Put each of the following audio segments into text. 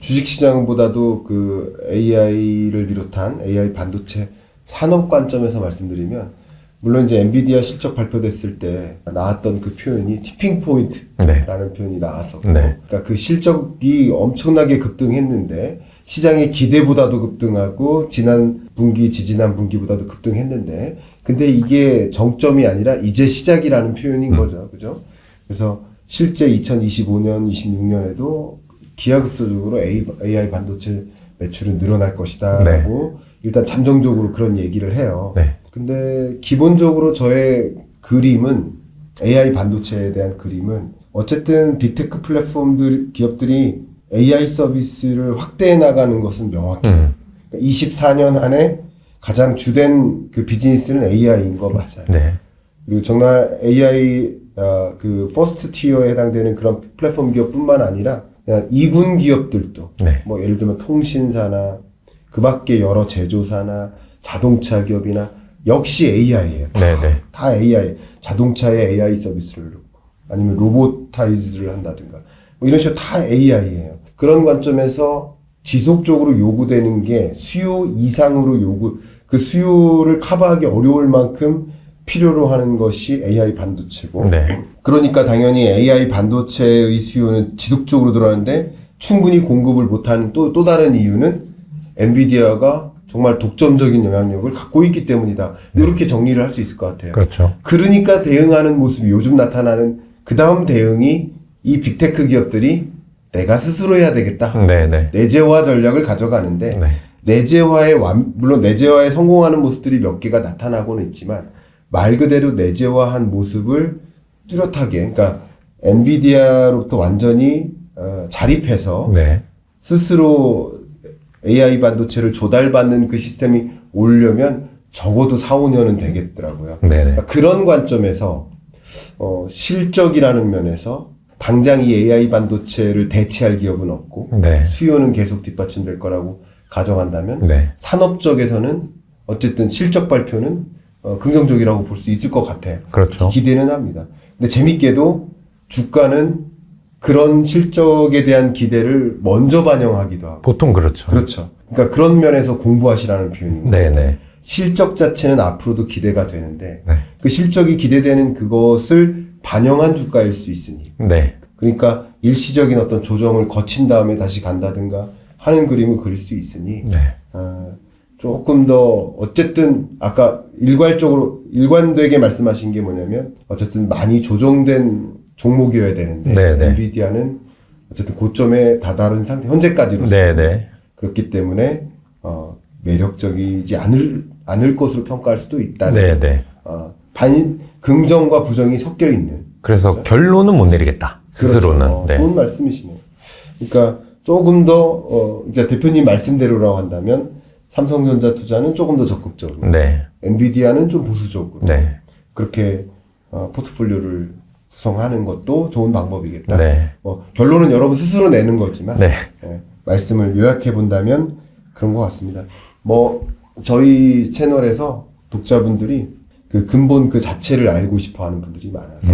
주식시장보다도 그 AI를 비롯한 AI 반도체 산업 관점에서 말씀드리면, 물론 이제 엔비디아 실적 발표됐을 때 나왔던 그 표현이 티핑 포인트라는 표현이 나왔었고, 그러니까 그 실적이 엄청나게 급등했는데 시장의 기대보다도 급등하고 지난 분기, 지지난 분기보다도 급등했는데, 근데 이게 정점이 아니라 이제 시작이라는 표현인 거죠, 그죠? 그래서 실제 2025년, 26년에도 기하급수적으로 AI 반도체 매출은 늘어날 것이다라고 일단 잠정적으로 그런 얘기를 해요. 근데 기본적으로 저의 그림은, AI 반도체에 대한 그림은, 어쨌든 빅테크 플랫폼들, 기업들이 AI 서비스를 확대해 나가는 것은 명확해요. 그러니까 24년 안에 가장 주된 그 비즈니스는 AI인 거 맞아요. 그리고 정말 AI 그 퍼스트 티어에 해당되는 그런 플랫폼 기업뿐만 아니라 그냥 2군 기업들도 뭐 예를 들면 통신사나 그 밖에 여러 제조사나 자동차 기업이나 역시 AI예요. 다 AI. 자동차에 AI 서비스를 아니면 로보타이즈를 한다든가 뭐 이런 식으로 다 AI예요. 그런 관점에서 지속적으로 요구되는 게 수요 이상으로 그 수요를 커버하기 어려울 만큼 필요로 하는 것이 AI 반도체고, 그러니까 당연히 AI 반도체의 수요는 지속적으로 들어가는데 충분히 공급을 못하는 또 다른 이유는 엔비디아가 정말 독점적인 영향력을 갖고 있기 때문이다. 이렇게 정리를 할 수 있을 것 같아요. 그러니까 대응하는 모습이 요즘 나타나는 그 다음 대응이 이 빅테크 기업들이 내가 스스로 해야 되겠다. 내재화 전략을 가져가는데 물론 내재화에 성공하는 모습들이 몇 개가 나타나고는 있지만 말 그대로 내재화한 모습을 뚜렷하게, 그러니까 엔비디아로부터 완전히 자립해서 스스로 AI 반도체를 조달받는 그 시스템이 오려면 적어도 4, 5년은 되겠더라고요. 그러니까 그런 관점에서 실적이라는 면에서 당장 이 AI 반도체를 대체할 기업은 없고 수요는 계속 뒷받침될 거라고 가정한다면 산업적에서는 어쨌든 실적 발표는 긍정적이라고 볼 수 있을 것 같아요. 기대는 합니다. 근데 재밌게도 주가는 그런 실적에 대한 기대를 먼저 반영하기도 하고. 보통 그렇죠. 그러니까 그런 면에서 공부하시라는 표현입니다. 실적 자체는 앞으로도 기대가 되는데 그 실적이 기대되는 그것을 반영한 주가일 수 있으니. 그러니까 일시적인 어떤 조정을 거친 다음에 다시 간다든가 하는 그림을 그릴 수 있으니 조금 더 어쨌든 아까 일관되게 말씀하신 게 뭐냐면 어쨌든 많이 조정된 종목이어야 되는데 엔비디아는 어쨌든 고점에 다다른 상태, 현재까지로서 그렇기 때문에 매력적이지 않을 것으로 평가할 수도 있다는 긍정과 부정이 섞여 있는. 그래서 결론은 못 내리겠다. 스스로는. 좋은 말씀이시네요. 그러니까 조금 더 이제 대표님 말씀대로라고 한다면 삼성전자 투자는 조금 더 적극적으로, 엔비디아는 좀 보수적으로 그렇게 포트폴리오를 구성하는 것도 좋은 방법이겠다. 결론은 여러분 스스로 내는 거지만 말씀을 요약해 본다면 그런 것 같습니다. 뭐 저희 채널에서 독자분들이 그 근본 그 자체를 알고 싶어하는 분들이 많아서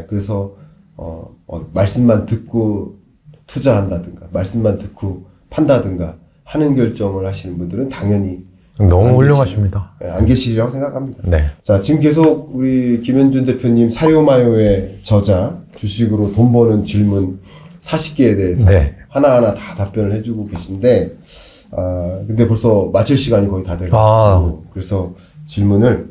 그래서 말씀만 듣고 투자한다든가 말씀만 듣고 판다든가 하는 결정을 하시는 분들은 당연히 너무 훌륭하십니다. 안 계시리라고 생각합니다. 자, 지금 계속 우리 김현준 대표님 사요마요의 저자, 주식으로 돈 버는 질문 40개에 대해서 하나하나 다 답변을 해주고 계신데, 근데 벌써 마칠 시간이 거의 다 돼가지고 그래서 질문을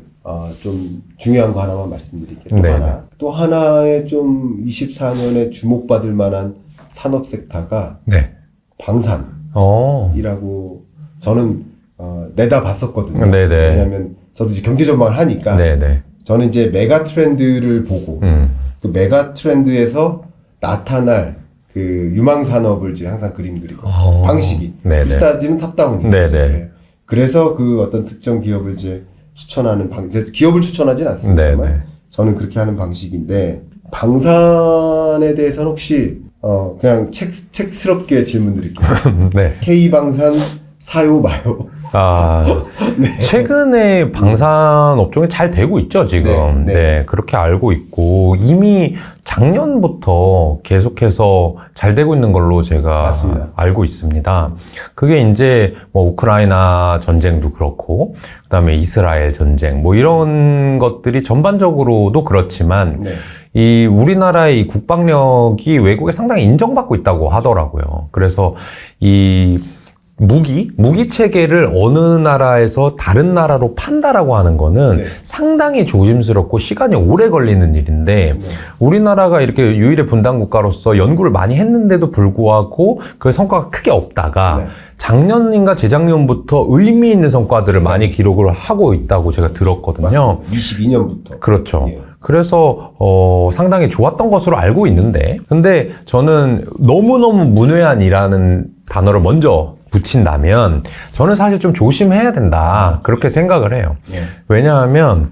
좀 중요한 거 하나만 말씀드릴게요. 또 하나의 좀 24년에 주목받을 만한 산업 섹터가 방산이라고 저는 내다봤었거든요. 왜냐하면 저도 이제 경제 전망을 하니까 저는 이제 메가 트렌드를 보고 그 메가 트렌드에서 나타날 그 유망 산업을 이제 항상 그림 그리고 방식이 따지면 탑다운이에요. 그래서 그 어떤 특정 기업을 이제 추천하는 기업을 추천하진 않습니다만 저는 그렇게 하는 방식인데, 방산에 대해서는 혹시 그냥 책스럽게 질문 드릴게요. K방산 사요 마요. 최근에 방산 업종이 잘 되고 있죠, 지금. 네, 그렇게 알고 있고, 이미 작년부터 계속해서 잘 되고 있는 걸로 제가 맞습니다. 알고 있습니다. 그게 이제 뭐 우크라이나 전쟁도 그렇고, 그 다음에 이스라엘 전쟁, 뭐 이런 것들이 전반적으로도 그렇지만, 이 우리나라의 이 국방력이 외국에 상당히 인정받고 있다고 하더라고요. 그래서 이 무기 체계를 어느 나라에서 다른 나라로 판다라고 하는 거는 상당히 조심스럽고 시간이 오래 걸리는 일인데 우리나라가 이렇게 유일의 분단 국가로서 연구를 많이 했는데도 불구하고 그 성과가 크게 없다가 작년인가 재작년부터 의미 있는 성과들을 많이 기록을 하고 있다고 제가 들었거든요. 맞습니다. 22년부터. 그렇죠. 그래서 상당히 좋았던 것으로 알고 있는데 근데 저는 너무너무 문외한이라는 단어를 먼저 붙인다면 저는 사실 좀 조심해야 된다 그렇게 생각을 해요. 왜냐하면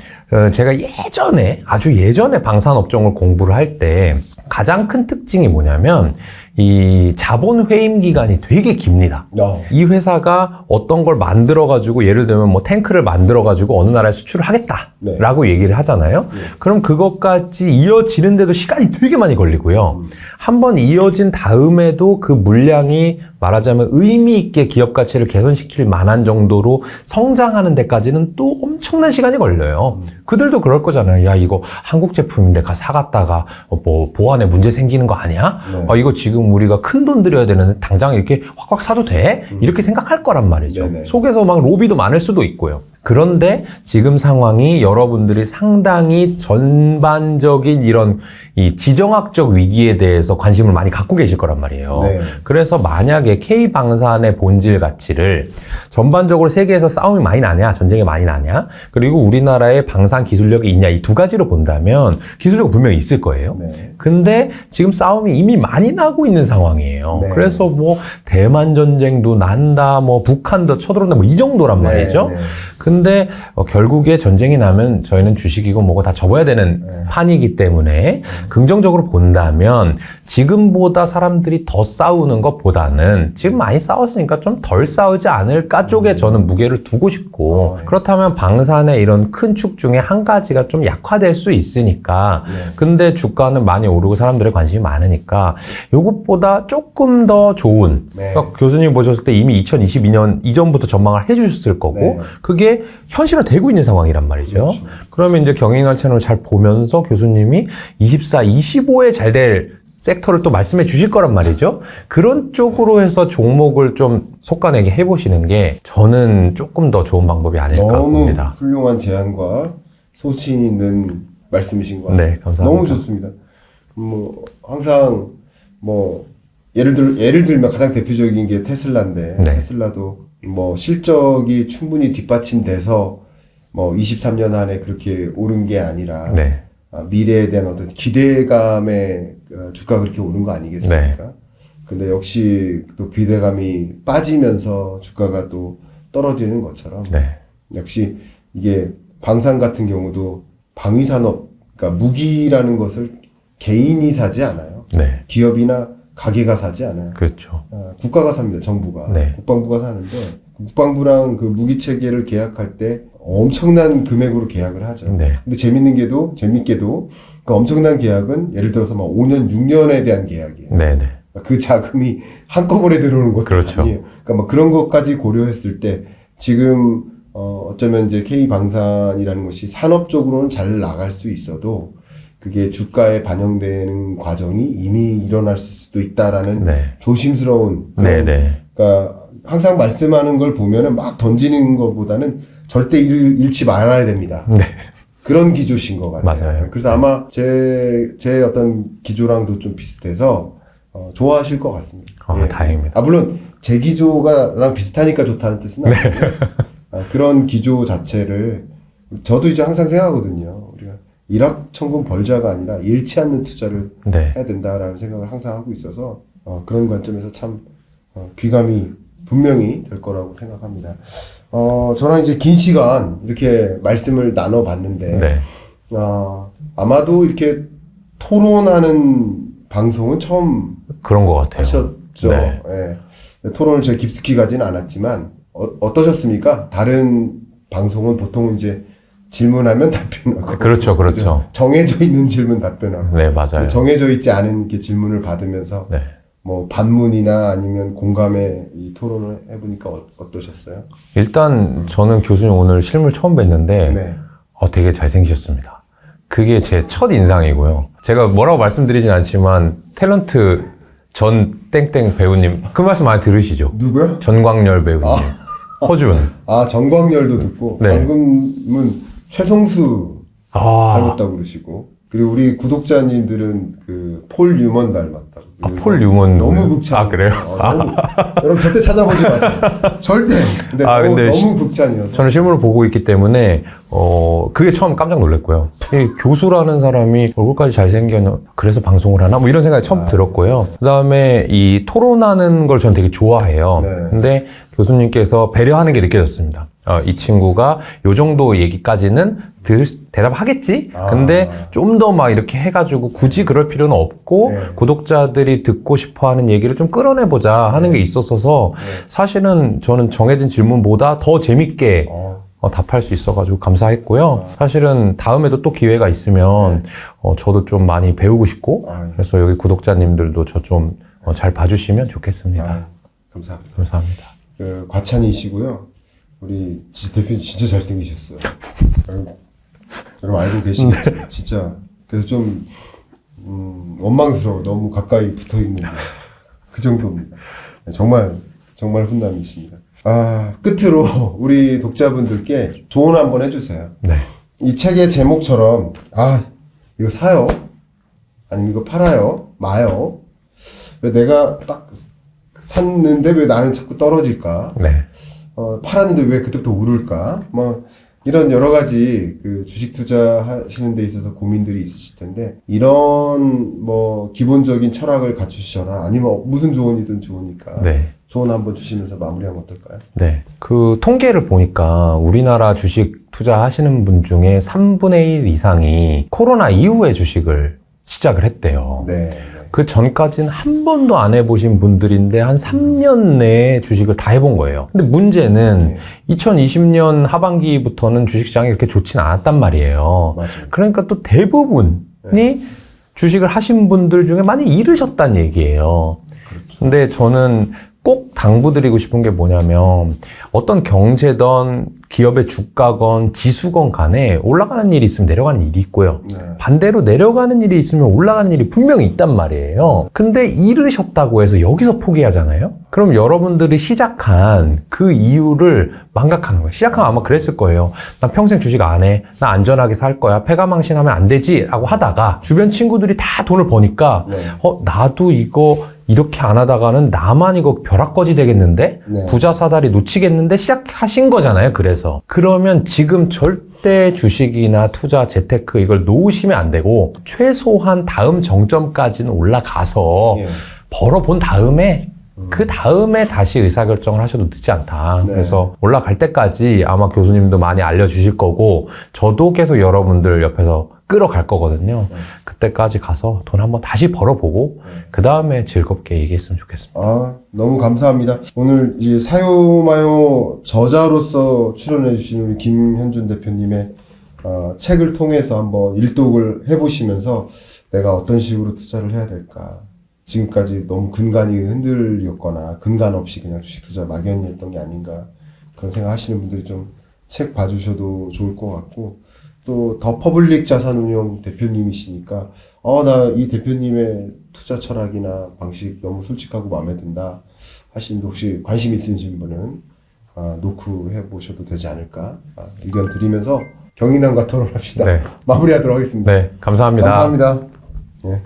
제가 예전에 아주 예전에 방산업종을 공부를 할 때 가장 큰 특징이 뭐냐면 이 자본 회임 기간이 되게 깁니다. 이 회사가 어떤 걸 만들어 가지고 예를 들면 뭐 탱크를 만들어 가지고 어느 나라에 수출을 하겠다라고 얘기를 하잖아요. 그럼 그것까지 이어지는데도 시간이 되게 많이 걸리고요. 한번 이어진 다음에도 그 물량이 말하자면 의미 있게 기업 가치를 개선시킬 만한 정도로 성장하는 데까지는 또 엄청난 시간이 걸려요. 그들도 그럴 거잖아요. 야, 이거 한국 제품인데 사갔다가 뭐 보안에 문제 생기는 거 아니야? 이거 지금 우리가 큰 돈 들여야 되는데 당장 이렇게 확확 사도 돼? 이렇게 생각할 거란 말이죠. 속에서 막 로비도 많을 수도 있고요. 그런데 지금 상황이 여러분들이 상당히 전반적인 이런 이 지정학적 위기에 대해서 관심을 많이 갖고 계실 거란 말이에요. 그래서 만약에 K방산의 본질 가치를 전반적으로 세계에서 싸움이 많이 나냐, 전쟁이 많이 나냐, 그리고 우리나라의 방산 기술력이 있냐 이 두 가지로 본다면 기술력은 분명히 있을 거예요. 근데 지금 싸움이 이미 많이 나고 있는 상황이에요. 그래서 뭐 대만 전쟁도 난다, 뭐 북한도 쳐들어온다, 뭐 이 정도란 말이죠. 근데 결국에 전쟁이 나면 저희는 주식이고 뭐고 다 접어야 되는 판이기 때문에 긍정적으로 본다면 지금보다 사람들이 더 싸우는 것보다는 지금 많이 싸웠으니까 좀 덜 싸우지 않을까 쪽에 저는 무게를 두고 싶고 그렇다면 방산의 이런 큰 축 중에 한 가지가 좀 약화될 수 있으니까 근데 주가는 많이 오르고 사람들의 관심이 많으니까 이것보다 조금 더 좋은 그러니까 교수님 보셨을 때 이미 2022년 이전부터 전망을 해주셨을 거고 그게 현실화되고 있는 상황이란 말이죠. 그러면 이제 경영할 채널을 잘 보면서 교수님이 24, 25에 잘 될 섹터를 또 말씀해 주실 거란 말이죠. 그런 쪽으로 해서 종목을 좀 속가내게 해보시는 게 저는 조금 더 좋은 방법이 아닐까 봅니다. 너무 훌륭한 제안과 소신 있는 말씀이신 것 같아요. 네, 감사합니다. 너무 좋습니다. 뭐 항상 뭐 예를 들면 가장 대표적인 게 테슬라인데 테슬라도 뭐 실적이 충분히 뒷받침돼서 뭐 23년 안에 그렇게 오른 게 아니라 미래에 대한 어떤 기대감에 주가가 그렇게 오른 거 아니겠습니까? 근데 역시 또 기대감이 빠지면서 주가가 또 떨어지는 것처럼 역시 이게 방산 같은 경우도 방위산업, 그러니까 무기라는 것을 개인이 사지 않아요. 기업이나 가게가 사지 않아요. 그렇죠. 국가가 삽니다. 정부가. 국방부가 사는데 국방부랑 그 무기 체계를 계약할 때 엄청난 금액으로 계약을 하죠. 근데 재밌게도 그 엄청난 계약은 예를 들어서 막 5년, 6년에 대한 계약이에요. 그 자금이 한꺼번에 들어오는 것도 아니에요. 그러니까 뭐 그런 것까지 고려했을 때 지금 어쩌면 이제 K방산이라는 것이 산업적으로는 잘 나갈 수 있어도 그게 주가에 반영되는 과정이 이미 일어날 수도 있다라는 조심스러운 그러니까 항상 말씀하는 걸 보면은 막 던지는 것보다는 절대 잃지 말아야 됩니다. 그런 기조신 것 같아요. 맞아요. 그래서 아마 제 어떤 기조랑도 좀 비슷해서 좋아하실 것 같습니다. 다행입니다. 물론 제 기조가랑 비슷하니까 좋다는 뜻은 아니고 그런 기조 자체를 저도 이제 항상 생각하거든요. 우리가 일확천금 벌자가 아니라 잃지 않는 투자를 해야 된다라는 생각을 항상 하고 있어서 그런 관점에서 참 귀감이 분명히 될 거라고 생각합니다. 저랑 이제 긴 시간 이렇게 말씀을 나눠봤는데 아마도 이렇게 토론하는 방송은 처음 그런 것 같아요. 하셨죠. 토론을 제가 깊숙이 가지는 않았지만 어떠셨습니까? 다른 방송은 보통 이제 질문하면 답변하고. 그렇죠, 그렇죠. 정해져 있는 질문 답변하고. 네, 맞아요. 정해져 있지 않은 게 질문을 받으면서 네. 뭐 반문이나 아니면 공감의 이 토론을 해보니까 어떠셨어요? 일단 저는 교수님 오늘 실물 처음 뵀는데 네. 되게 잘생기셨습니다. 그게 제 첫 인상이고요. 제가 뭐라고 말씀드리진 않지만 탤런트 전 땡땡 배우님 그 말씀 많이 들으시죠? 누구요? 전광열 배우님, 허준. 전광열도 듣고 네. 방금은 최성수 닮았다고 그러시고, 그리고 우리 구독자님들은 그 폴 뉴먼 닮았다고. 폴 뉴먼 너무 극찬. 그래요? 여러분 절대 찾아보지 마세요. 절대. 근데, 근데 너무 극찬이어서. 저는 실물을 보고 있기 때문에 그게 처음 깜짝 놀랐고요. 이 교수라는 사람이 얼굴까지 잘생겼나 그래서 방송을 하나 뭐 이런 생각이 처음 들었고요. 그다음에 이 토론하는 걸 저는 되게 좋아해요. 네. 근데 교수님께서 배려하는 게 느껴졌습니다. 이 친구가 요 정도 얘기까지는 대답하겠지? 근데 좀 더 막 이렇게 해가지고 굳이 그럴 필요는 없고 네. 구독자들이 듣고 싶어 하는 얘기를 좀 끌어내보자 하는 게 있었어서 사실은 저는 정해진 질문보다 더 재밌게 답할 수 있어가지고 감사했고요. 사실은 다음에도 또 기회가 있으면 저도 좀 많이 배우고 싶고 그래서 여기 구독자님들도 저 좀 잘 봐주시면 좋겠습니다. 감사합니다. 감사합니다. 과찬이시고요. 우리 대표님 진짜 잘생기셨어요. 여러분 알고 계시겠죠? 진짜. 그래서 좀 원망스러워. 너무 가까이 붙어 있는 그 정도입니다. 정말 훈남이십니다. 끝으로 우리 독자분들께 조언 한번 해주세요. 네. 이 책의 제목처럼 이거 사요? 아니면 이거 팔아요? 마요? 왜 내가 딱 샀는데 왜 나는 자꾸 떨어질까? 네. 팔았는데 왜 그때부터 오를까? 뭐 이런 여러 가지 그 주식 투자하시는 데 있어서 고민들이 있으실 텐데, 이런 뭐 기본적인 철학을 갖추시거나 아니면 무슨 조언이든 좋으니까 네. 조언 한번 주시면서 마무리하면 어떨까요? 네. 그 통계를 보니까 우리나라 주식 투자하시는 분 중에 3분의 1 이상이 코로나 이후에 주식을 시작을 했대요. 네. 그 전까지는 한 번도 안 해보신 분들인데 한 3년 내에 주식을 다 해본 거예요. 근데 문제는 2020년 하반기부터는 주식시장이 그렇게 좋진 않았단 말이에요. 맞아요. 그러니까 또 대부분이 주식을 하신 분들 중에 많이 잃으셨다는 얘기예요. 그렇죠. 근데 저는 꼭 당부드리고 싶은 게 뭐냐면 어떤 경제든 기업의 주가건 지수건 간에 올라가는 일이 있으면 내려가는 일이 있고요. 네. 반대로 내려가는 일이 있으면 올라가는 일이 분명히 있단 말이에요. 근데 잃으셨다고 해서 여기서 포기하잖아요? 그럼 여러분들이 시작한 그 이유를 망각하는 거예요. 시작하면 아마 그랬을 거예요. 난 평생 주식 안 해. 나 안전하게 살 거야. 패가망신하면 안 되지. 라고 하다가 주변 친구들이 다 돈을 버니까 나도 이거 이렇게 안 하다가는 나만 이거 벼락거지 되겠는데? 네. 부자 사다리 놓치겠는데? 시작하신 거잖아요. 그래서. 그러면 지금 절대 주식이나 투자, 재테크 이걸 놓으시면 안 되고 최소한 다음 정점까지는 올라가서 벌어본 다음에 그 다음에 다시 의사결정을 하셔도 늦지 않다. 네. 그래서 올라갈 때까지 아마 교수님도 많이 알려주실 거고 저도 계속 여러분들 옆에서 끌어갈 거거든요. 그때까지 가서 돈 한번 다시 벌어보고 그 다음에 즐겁게 얘기했으면 좋겠습니다. 너무 감사합니다. 오늘 이 사요마요 저자로서 출연해 주신 우리 김현준 대표님의 책을 통해서 한번 일독을 해보시면서 내가 어떤 식으로 투자를 해야 될까, 지금까지 너무 근간이 흔들렸거나 근간 없이 그냥 주식 투자 막연히 했던 게 아닌가, 그런 생각 하시는 분들이 좀 책 봐주셔도 좋을 것 같고, 또 더 퍼블릭 자산운용 대표님이시니까 나 이 대표님의 투자 철학이나 방식 너무 솔직하고 마음에 든다 하시는데 혹시 관심 있으신 분은 노크해 보셔도 되지 않을까 의견 드리면서 경인남과 토론합시다. 네. 마무리하도록 하겠습니다. 네, 감사합니다. 감사합니다. 네.